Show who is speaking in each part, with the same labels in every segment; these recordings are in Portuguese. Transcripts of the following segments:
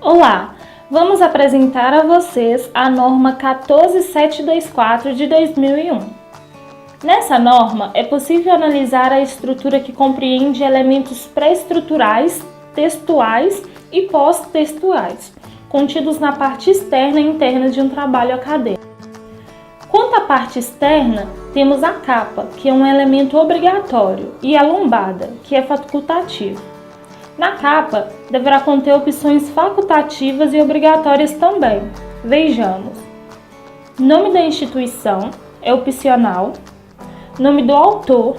Speaker 1: Olá, vamos apresentar a vocês a norma 14724 de 2001. Nessa norma, é possível analisar a estrutura que compreende elementos pré-estruturais, textuais e pós-textuais, contidos na parte externa e interna de um trabalho acadêmico. Quanto à parte externa, temos a capa, que é um elemento obrigatório, e a lombada, que é facultativo. Na capa, deverá conter opções facultativas e obrigatórias também. Vejamos. Nome da instituição é opcional. Nome do autor.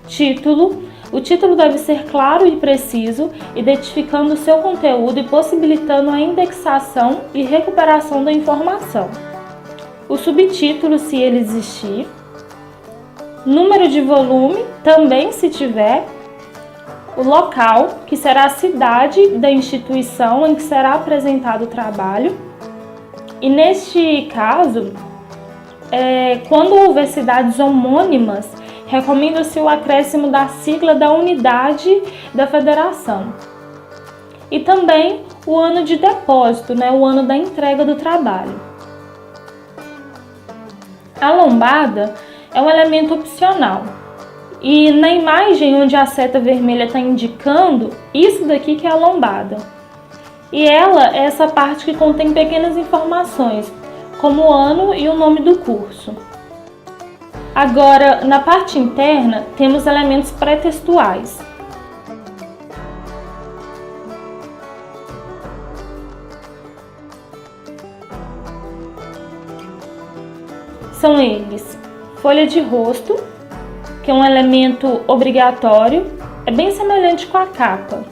Speaker 1: Título. O título deve ser claro e preciso, identificando o seu conteúdo e possibilitando a indexação e recuperação da informação. O subtítulo, se ele existir. Número de volume, também se tiver. O local, que será a cidade da instituição em que será apresentado o trabalho. E neste caso, quando houver cidades homônimas, recomenda-se o acréscimo da sigla da unidade da federação. E também o ano de depósito, o ano da entrega do trabalho. A lombada é um elemento opcional. E na imagem onde a seta vermelha está indicando, isso daqui que é a lombada. E ela é essa parte que contém pequenas informações, como o ano e o nome do curso. Agora, na parte interna, temos elementos pré-textuais. São eles: folha de rosto, que é um elemento obrigatório, é bem semelhante com a capa.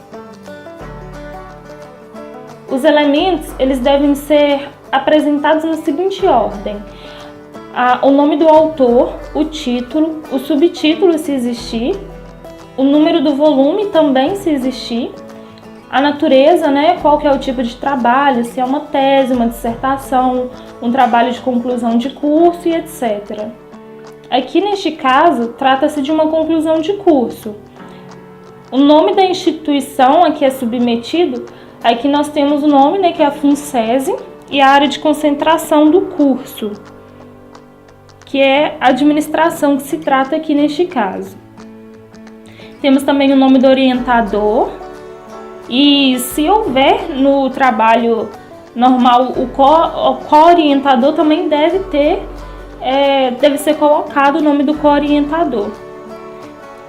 Speaker 1: Os elementos, eles devem ser apresentados na seguinte ordem: o nome do autor, o título, o subtítulo, se existir, o número do volume também, se existir, a natureza, qual que é o tipo de trabalho, se é uma tese, uma dissertação, um trabalho de conclusão de curso e etc. Aqui, neste caso, trata-se de uma conclusão de curso. O nome da instituição a que é submetido, aqui nós temos o nome, que é a FUNSESI, e a área de concentração do curso, que é a administração que se trata aqui neste caso. Temos também o nome do orientador, e se houver no trabalho normal o co-orientador também deve ser colocado o nome do co-orientador.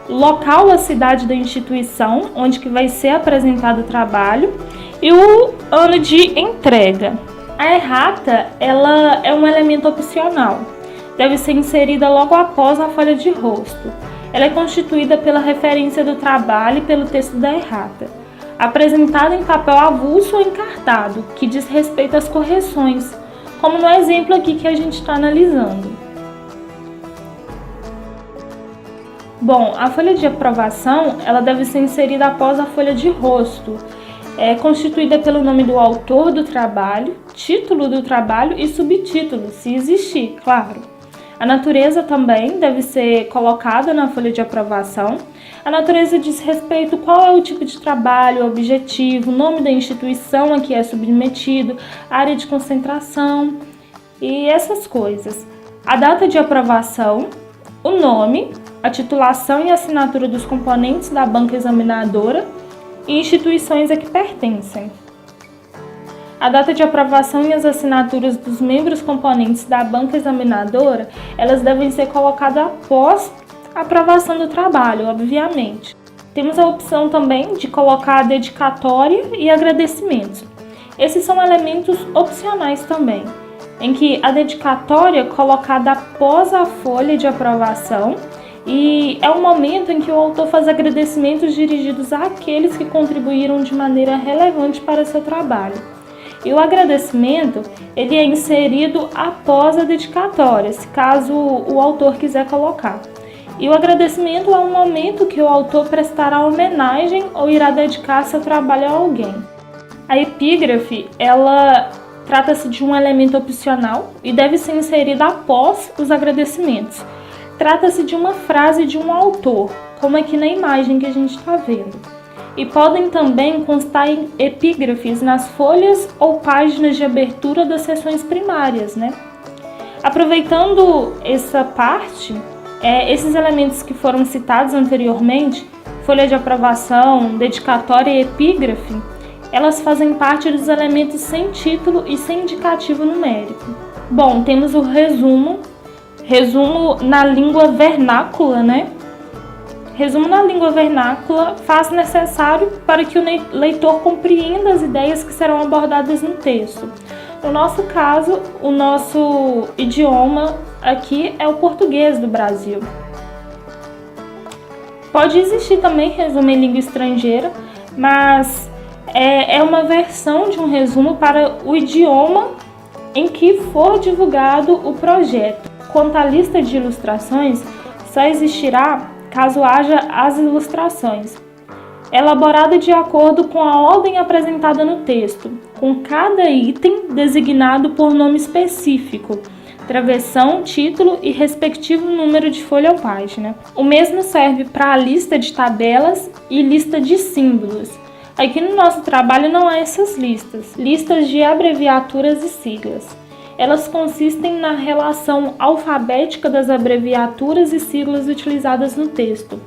Speaker 1: Local, a cidade da instituição, onde que vai ser apresentado o trabalho, e o ano de entrega. A errata, ela é um elemento opcional. Deve ser inserida logo após a folha de rosto. Ela é constituída pela referência do trabalho e pelo texto da errata, apresentada em papel avulso ou encartado, que diz respeito às correções, como no exemplo aqui que a gente está analisando. Bom, a folha de aprovação, ela deve ser inserida após a folha de rosto, constituída pelo nome do autor do trabalho, título do trabalho e subtítulo, se existir, claro. A natureza também deve ser colocada na folha de aprovação. A natureza diz respeito qual é o tipo de trabalho, o objetivo, o nome da instituição a que é submetido, área de concentração e essas coisas. A data de aprovação, o nome, a titulação e assinatura dos componentes da banca examinadora e instituições a que pertencem. A data de aprovação e as assinaturas dos membros componentes da banca examinadora, elas devem ser colocadas após a aprovação do trabalho, obviamente. Temos a opção também de colocar a dedicatória e agradecimentos. Esses são elementos opcionais também, em que a dedicatória é colocada após a folha de aprovação e é o momento em que o autor faz agradecimentos dirigidos àqueles que contribuíram de maneira relevante para seu trabalho. E o agradecimento, ele é inserido após a dedicatória, se caso o autor quiser colocar. E o agradecimento é um momento que o autor prestará homenagem ou irá dedicar seu trabalho a alguém. A epígrafe, ela trata-se de um elemento opcional e deve ser inserida após os agradecimentos. Trata-se de uma frase de um autor, como aqui na imagem que a gente está vendo. e podem também constar em epígrafes nas folhas ou páginas de abertura das seções primárias, né? Aproveitando essa parte, esses elementos que foram citados anteriormente, folha de aprovação, dedicatória e epígrafe, elas fazem parte dos elementos sem título e sem indicativo numérico. Bom, temos o resumo na língua vernácula, né? Resumo na língua vernácula faz necessário para que o leitor compreenda as ideias que serão abordadas no texto. No nosso caso, o nosso idioma aqui é o português do Brasil. Pode existir também resumo em língua estrangeira, mas é uma versão de um resumo para o idioma em que for divulgado o projeto. Quanto à lista de ilustrações, só existirá caso haja as ilustrações, elaborada de acordo com a ordem apresentada no texto, com cada item designado por nome específico, travessão, título e respectivo número de folha ou página. O mesmo serve para a lista de tabelas e lista de símbolos. Aqui no nosso trabalho não há essas listas de abreviaturas e siglas. Elas consistem na relação alfabética das abreviaturas e siglas utilizadas no texto.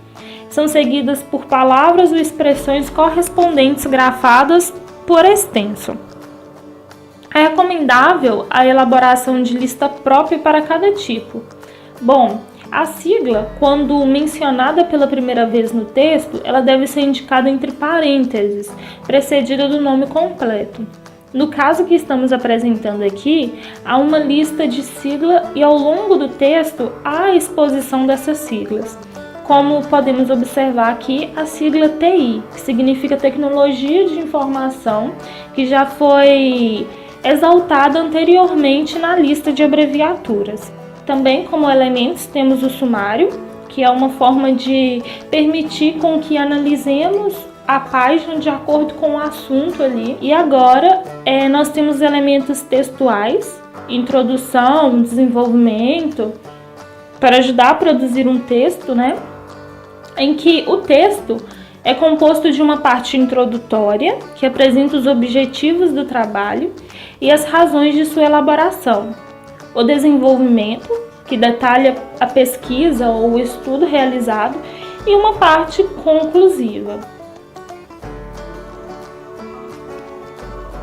Speaker 1: São seguidas por palavras ou expressões correspondentes grafadas por extenso. É recomendável a elaboração de lista própria para cada tipo. Bom, a sigla, quando mencionada pela primeira vez no texto, ela deve ser indicada entre parênteses, precedida do nome completo. No caso que estamos apresentando aqui, há uma lista de sigla e ao longo do texto há a exposição dessas siglas. Como podemos observar aqui, a sigla TI, que significa Tecnologia de Informação, que já foi exaltada anteriormente na lista de abreviaturas. Também como elementos temos o sumário, que é uma forma de permitir com que analisemos a página de acordo com o assunto ali. E agora nós temos elementos textuais, introdução, desenvolvimento, para ajudar a produzir um texto, né? Em que o texto é composto de uma parte introdutória, que apresenta os objetivos do trabalho e as razões de sua elaboração. O desenvolvimento, que detalha a pesquisa ou o estudo realizado, e uma parte conclusiva.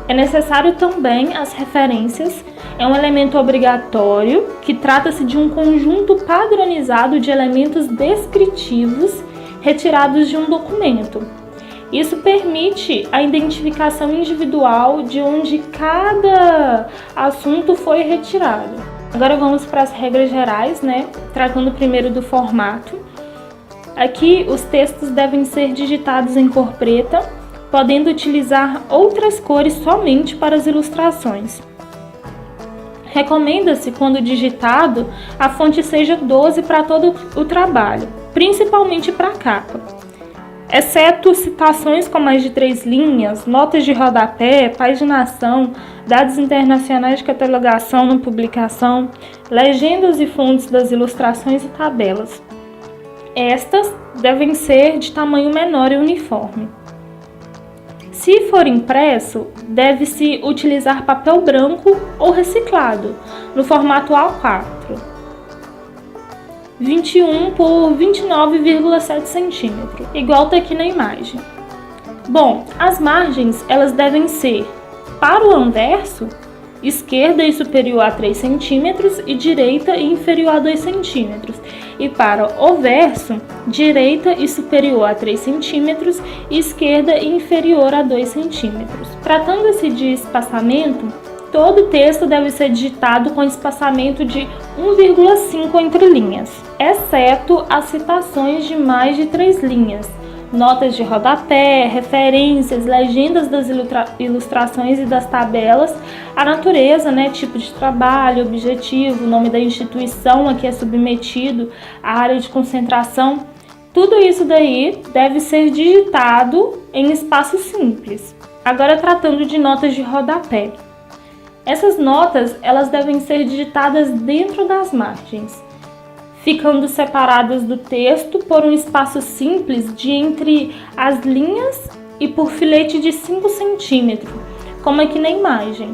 Speaker 1: É necessário também as referências, é um elemento obrigatório que trata-se de um conjunto padronizado de elementos descritivos retirados de um documento. Isso permite a identificação individual de onde cada assunto foi retirado. Agora vamos para as regras gerais, né? Tratando primeiro do formato. Aqui os textos devem ser digitados em cor preta, podendo utilizar outras cores somente para as ilustrações. Recomenda-se, quando digitado, a fonte seja 12 para todo o trabalho, principalmente para a capa. Exceto citações com mais de 3 linhas, notas de rodapé, paginação, dados internacionais de catalogação na publicação, legendas e fontes das ilustrações e tabelas. Estas devem ser de tamanho menor e uniforme. Se for impresso, deve-se utilizar papel branco ou reciclado, no formato A4, 21 por 29,7 cm, igual está aqui na imagem. Bom, as margens elas devem ser, para o anverso, esquerda e superior a 3 cm e direita e inferior a 2 cm. E para o verso, direita e superior a 3 cm e esquerda e inferior a 2 cm. Tratando-se de espaçamento, todo o texto deve ser digitado com espaçamento de 1,5 entre linhas, exceto as citações de mais de 3 linhas, notas de rodapé, referências, legendas das ilustrações e das tabelas, a natureza, né, tipo de trabalho, objetivo, nome da instituição a que é submetido, a área de concentração. Tudo isso daí deve ser digitado em espaço simples. Agora tratando de notas de rodapé. Essas notas, elas devem ser digitadas dentro das margens, ficando separadas do texto por um espaço simples de entre as linhas e por filete de 5 centímetros, como aqui na imagem.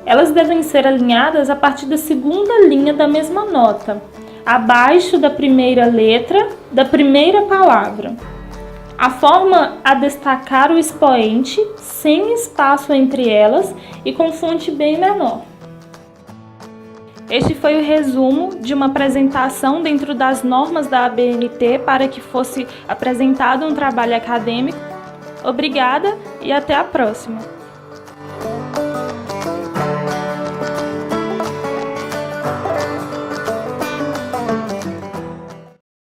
Speaker 1: Elas devem ser alinhadas a partir da segunda linha da mesma nota, abaixo da primeira letra da primeira palavra. A forma a destacar o expoente, sem espaço entre elas e com fonte bem menor. Este foi o resumo de uma apresentação dentro das normas da ABNT para que fosse apresentado um trabalho acadêmico. Obrigada e até a próxima!